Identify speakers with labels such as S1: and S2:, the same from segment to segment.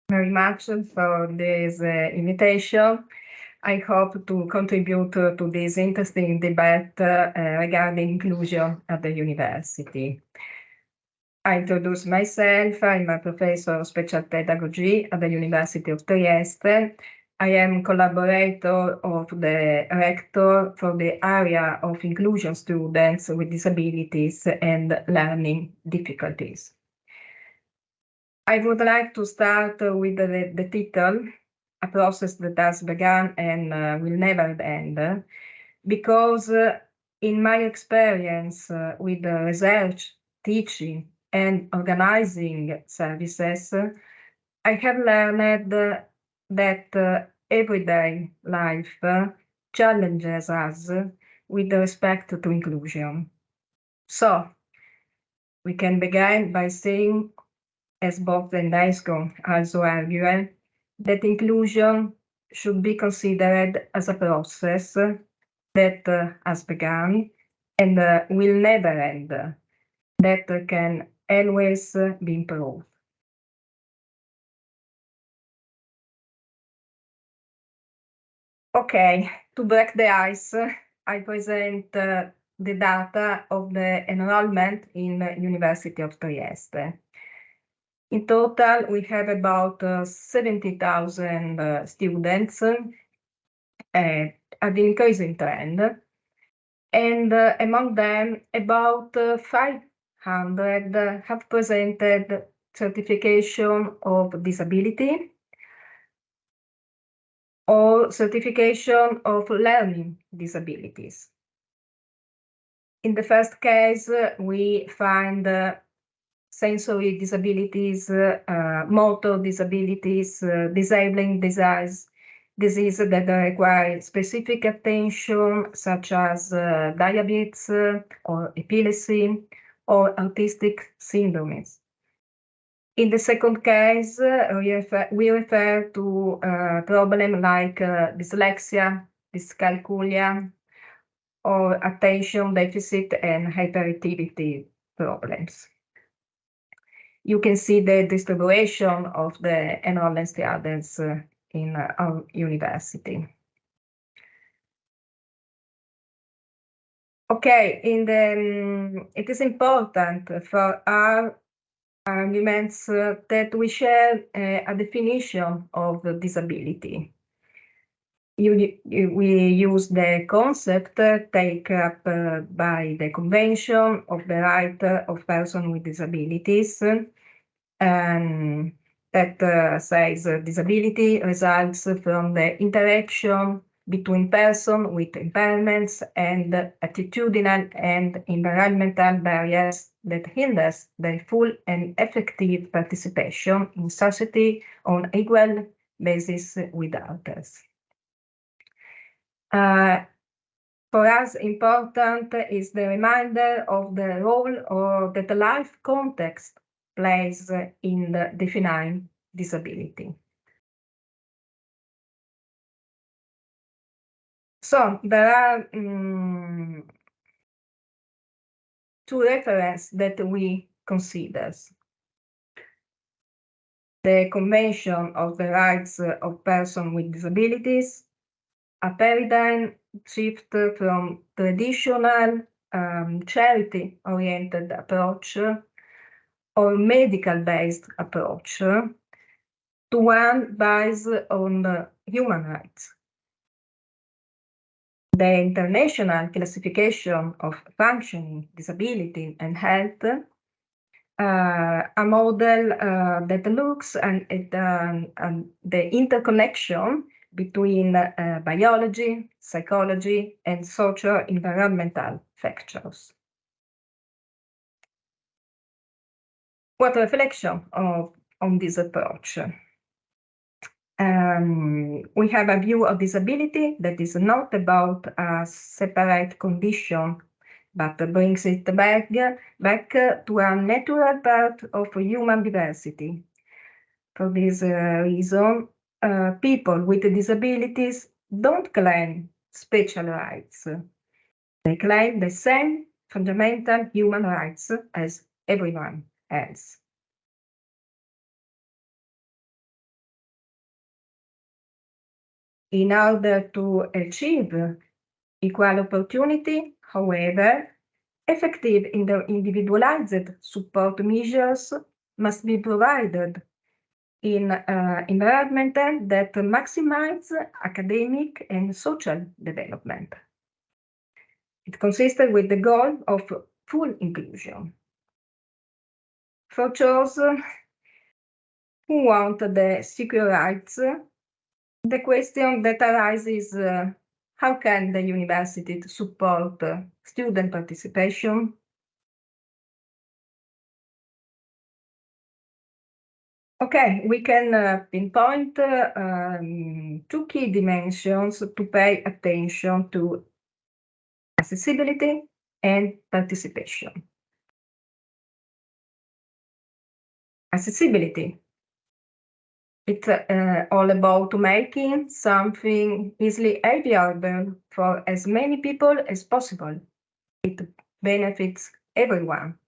S1: very much for this invitation. I hope to contribute to this interesting debate regarding inclusion at the university. I introduce myself. I'm a professor of special pedagogy at the University of Trieste. I am collaborator of the Rector for the area of inclusion students with disabilities and learning difficulties. I would like to start with the title, A Process That Has Begun and Will Never End, because in my experience with research, teaching, and organizing services, I have learned that everyday life challenges us with respect to inclusion. So, we can begin by saying, as Bob and Dysco also argue, that inclusion should be considered as a process that has begun and will never end, that can always be improved. Okay, to break the ice, I present the data of the enrollment in University of Trieste. In total, we have about 70,000 students, an increasing trend, and among them, about 500 have presented certification of disability or certification of learning disabilities. In the first case, we find sensory disabilities, motor disabilities, disabling disease that require specific attention, such as diabetes or epilepsy or autistic syndromes. In the second case, we refer to problems like dyslexia, dyscalculia, or attention deficit and hyperactivity problems. You can see the distribution of the enrollment students in our university. Okay, it is important for our arguments that we share a definition of disability. We use the concept taken up by the Convention of the Right of Persons with Disabilities, that says disability results from the interaction between persons with impairments and attitudinal and environmental barriers that hinders their full and effective participation in society on equal basis with others. For us, important is the reminder of the role that the life context plays in defining disability. So there are two references that we consider. The Convention of the Rights of Persons with Disabilities, a paradigm shift from traditional charity-oriented approach or medical-based approach to one based on human rights. The International Classification of Functioning, Disability and Health, a model that looks at the interconnection between biology, psychology, and socio-environmental factors. What reflection on this approach? We have a view of disability that is not about a separate condition, but brings it back to a natural part of human diversity. For this reason, people with disabilities don't claim special rights. They claim the same fundamental human rights as everyone else. In order to achieve equal opportunity, however, effective individualized support measures must be provided in environment that maximize academic and social development. It consisted with the goal of full inclusion. For those who want the secure rights, the question that arises is how can the university support student participation? Okay, we can pinpoint two key dimensions to pay attention to: accessibility and participation. Accessibility. It's all about making something easily available for as many people as possible. It benefits everyone.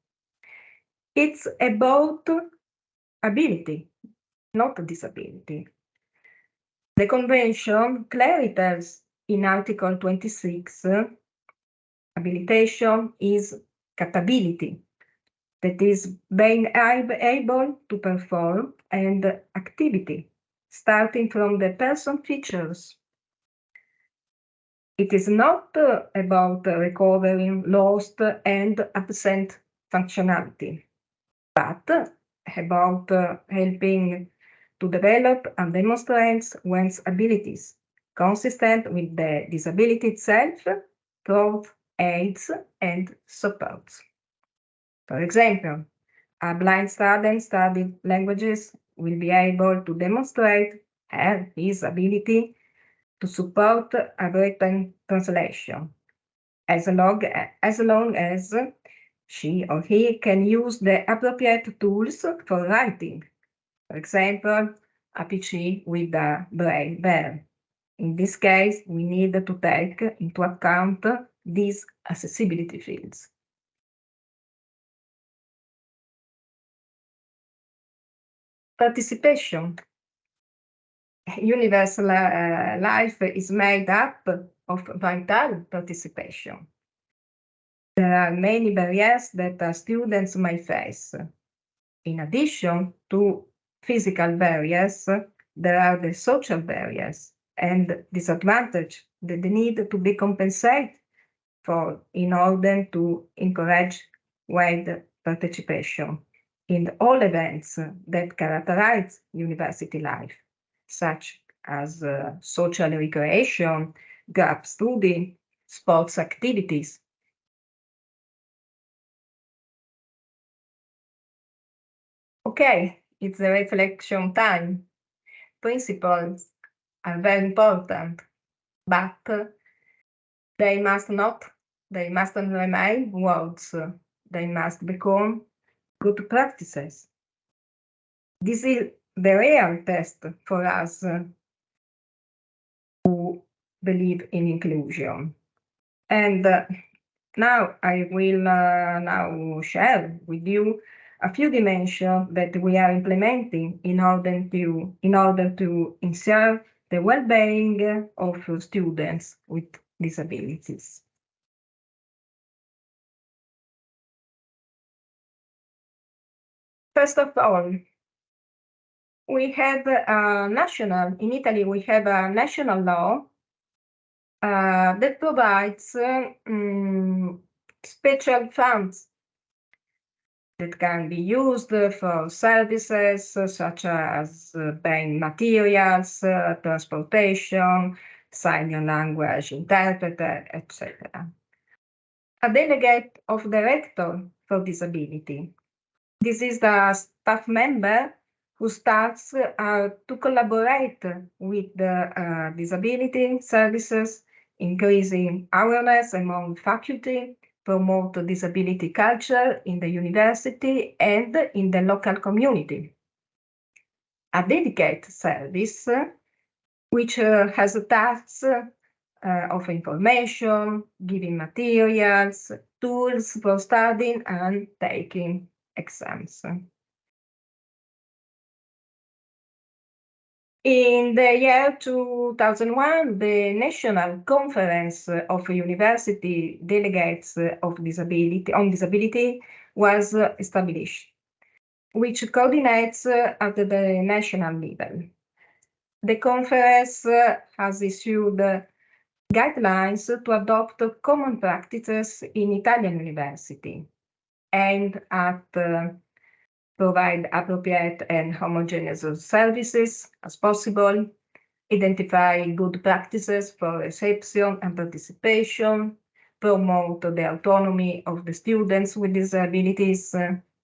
S1: It's about ability, not disability. The Convention clearly tells in Article 26, habilitation is capability, that is being able to perform and activity, starting from the person features. It is not about recovering lost and absent functionality, but about helping to develop and demonstrate one's abilities, consistent with the disability itself, through aids and supports. For example, a blind student studying languages will be able to demonstrate his ability to support a written translation, as long as she or he can use the appropriate tools for writing. For example, a PC with a braille bar. In this case, we need to take into account these accessibility fields. Participation. Universal life is made up of vital participation. There are many barriers that students may face. In addition to physical barriers, there are the social barriers and disadvantages that need to be compensated for in order to encourage wide participation in all events that characterize university life, such as social recreation, gap study, sports activities. Okay, it's the reflection time. Principles are very important, but they mustn't remain words. They must become good practices. This is the real test for us who believe in inclusion. And now I will now share with you a few dimensions that we are implementing in order to ensure the well-being of students with disabilities. First of all, we have in Italy, we have a national law that provides special funds that can be used for services such as buying materials, transportation, sign language interpreter, etc. A delegate of the Rector for Disability. This is the staff member who starts to collaborate with the disability services, increasing awareness among faculty, promote disability culture in the university and in the local community. A dedicated service which has a task of information, giving materials, tools for studying and taking exams. In the year 2001, the National Conference of University Delegates of Disability was established, which coordinates at the national level. The conference has issued guidelines to adopt common practices in Italian university aimed at provide appropriate and homogeneous services as possible, identify good practices for reception and participation, promote the autonomy of the students with disabilities,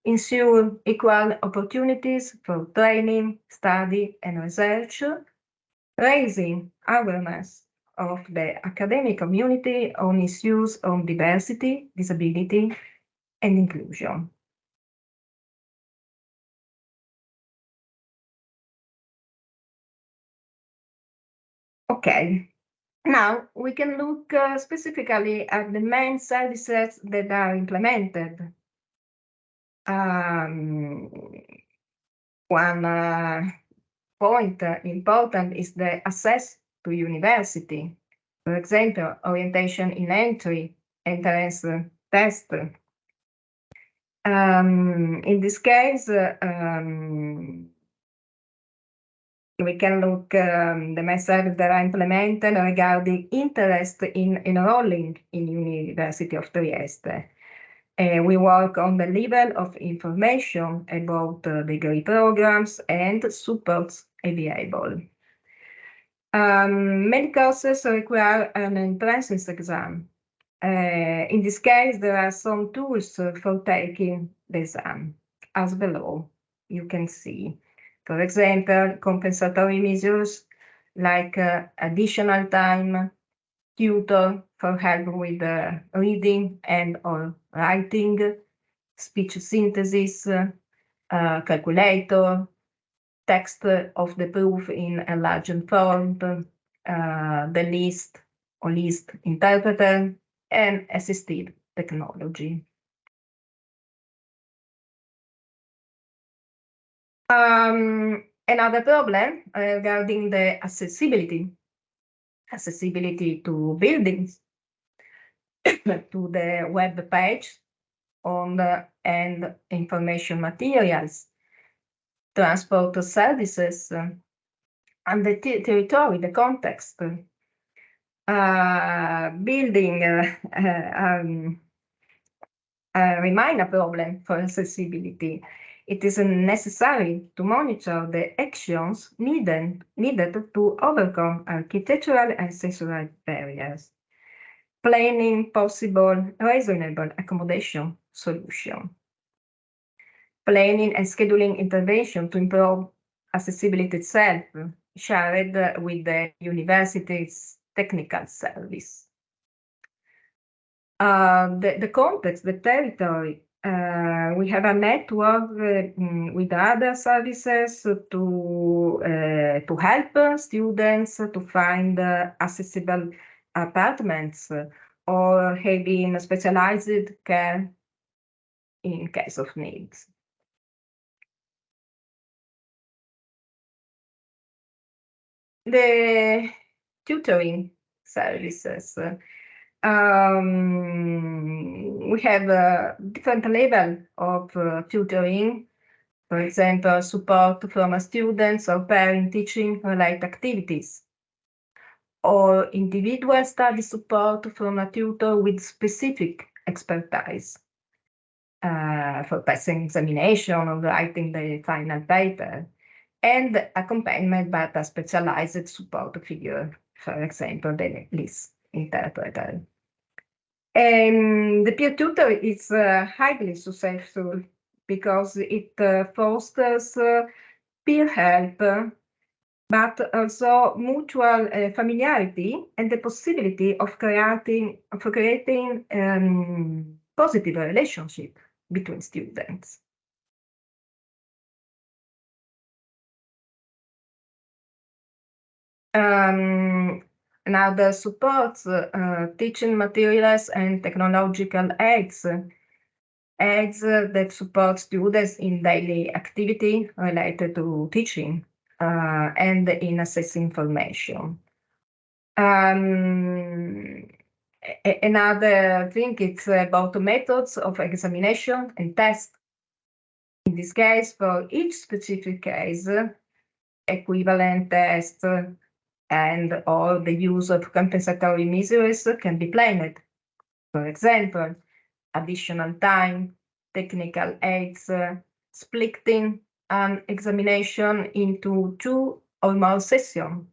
S1: ensure equal opportunities for training, study, and research, raising awareness of the academic community on issues on diversity, disability, and inclusion. Okay, now we can look specifically at the main services that are implemented. One point important is the access to university. For example, orientation in entry, entrance test. In this case, we can look the methods that are implemented regarding interest in enrolling in University of Trieste. We work on the level of information about degree programs and supports available. Many courses require an entrance exam. In this case, there are some tools for taking the exam, as below you can see. For example, compensatory measures like additional time, tutor for help with reading and or writing, speech synthesis, calculator, text of the proof in enlarged font, the list or list interpreter, and assistive technology. Another problem regarding the accessibility to buildings, to the web page, and information materials, transport services, and the territory, the context. Building remain a problem for accessibility. It is necessary to monitor the actions needed to overcome architectural and sensory barriers, planning possible reasonable accommodation solution, planning and scheduling intervention to improve accessibility itself, shared with the university's technical service. The context, the territory, we have a network with other services to help students to find accessible apartments or having specialized care in case of needs. The tutoring services. We have a different level of tutoring, for example, support from students or parent teaching related activities, or individual study support from a tutor with specific expertise for passing examination or writing the final paper, and accompaniment by a specialized support figure, for example, the list interpreter. And the peer tutor is highly successful because it fosters peer help, but also mutual familiarity and the possibility of creating positive relationship between students. Now the supports teaching materials and technological aids that support students in daily activity related to teaching, and in assessing information. Another thing, it's about the methods of examination and test. In this case, for each specific case, equivalent test and or the use of compensatory measures can be planned. For example, additional time, technical aids, splitting an examination into 2 or more sessions,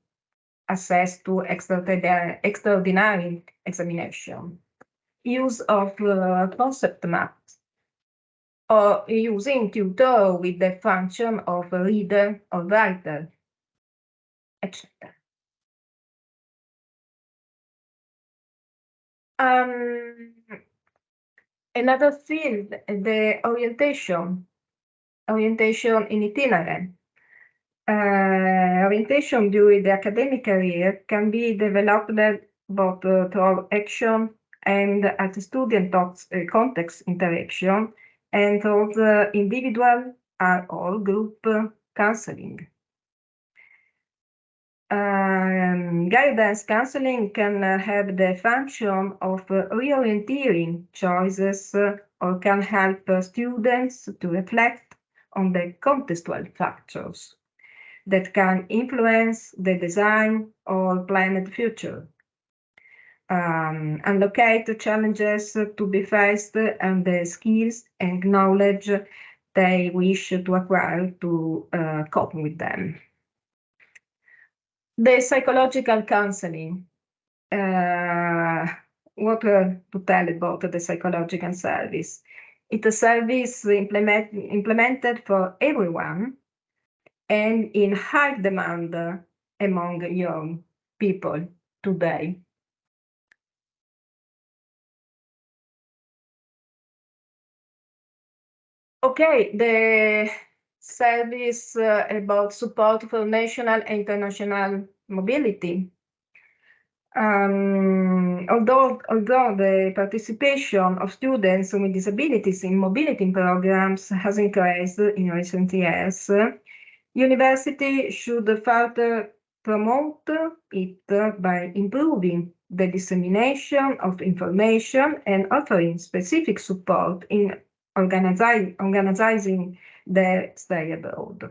S1: access to extraordinary examination, use of concept maps, or using tutor with the function of reader or writer, etc. Another field, the orientation in itinerant. Orientation during the academic career can be developed both through action and at student context interaction and through the individual or group counseling. Guidance counseling can have the function of reorienting choices or can help students to reflect on the contextual factors that can influence the design or planned future, and locate challenges to be faced and the skills and knowledge they wish to acquire to cope with them. The psychological counseling. What to tell about the psychological service? It's a service implemented for everyone and in high demand among young people today. Okay, the service about support for national and international mobility. Although the participation of students with disabilities in mobility programs has increased in recent years, university should further promote it by improving the dissemination of information and offering specific support in organizing their stay abroad.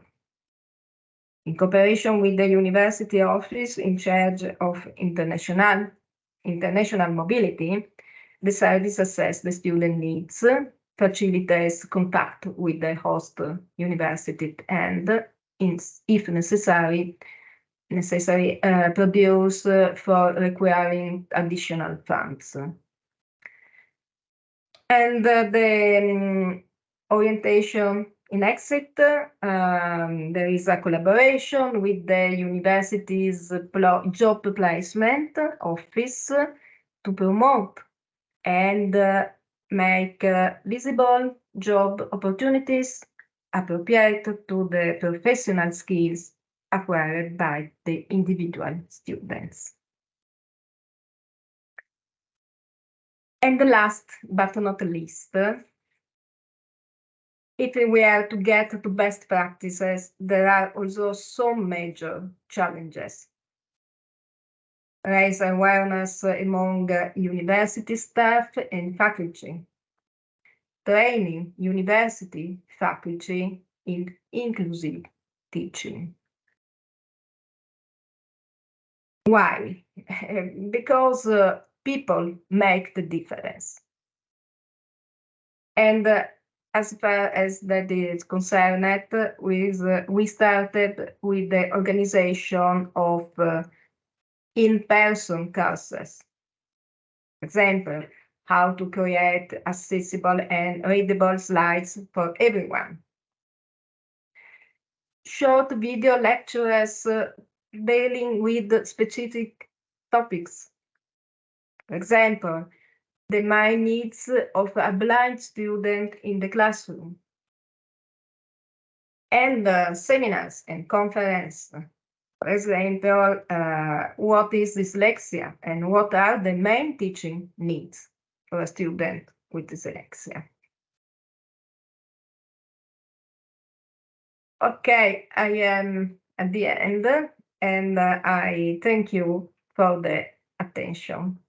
S1: In cooperation with the university office in charge of international mobility, the service assesses the student needs, facilitates contact with the host university, and, if necessary, produce for requiring additional funds. And the orientation in exit, there is a collaboration with the university's job placement office to promote and make visible job opportunities appropriate to the professional skills acquired by the individual students. And the last but not least, if we are to get to best practices, there are also some major challenges. Raise awareness among university staff and faculty. Training university faculty in inclusive teaching. Why? Because people make the difference. And as far as that is concerned, we started with the organization of in-person courses. For example, how to create accessible and readable slides for everyone. Short video lectures dealing with specific topics. For example, the main needs of a blind student in the classroom. And seminars and conferences. For example, what is dyslexia and what are the main teaching needs for a student with dyslexia? Okay, I am at the end, and I thank you for the attention.